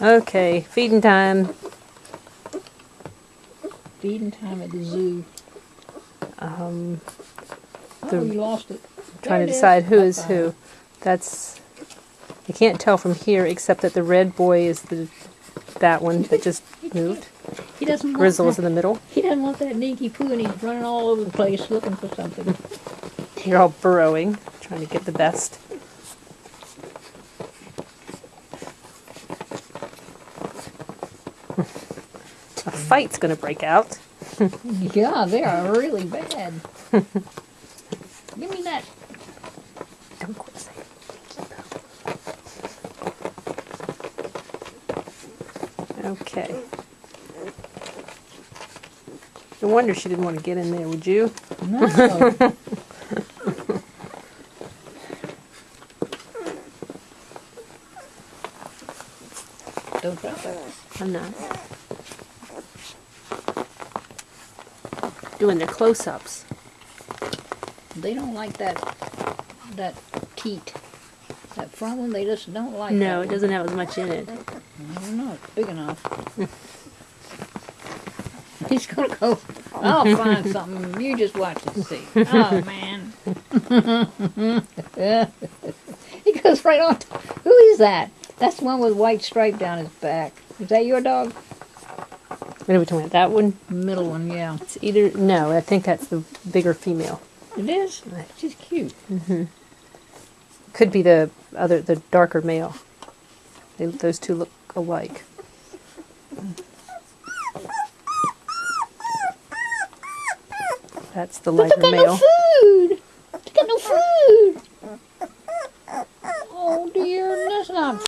Okay, feeding time. Feeding time at the zoo. The- Oh, you lost it. Trying There to it decide who is Bye-bye. who. That's, I can't tell from here except that the red boy is that one that just moved. He doesn't want Grizzle is that. in the middle. He doesn't want that Ninky Poo, and he's running all over the place looking for something. You're all burrowing, trying to get the best. A fight's gonna break out. Yeah, they are really bad. Give me that. Don't quit saying. Okay. No wonder she didn't want to get in there, would you? No. Don't drop it. I'm not. Doing their close-ups. They don't like that teat. That front one, they just don't like No, that it doesn't have as much in it. I don't know, it's big enough. He's gonna go, I'll find something, you just watch and see. Oh, man. He goes right on. Who is that? That's the one with white stripe down his back. Is that your dog? What are we talking about? That one? Middle one, yeah. It's either, no, I think that's the bigger female. It is? She's cute. Could be the darker male. Those two look alike. That's the lighter Look at male. no food! Look at no food! Oh dear, that's not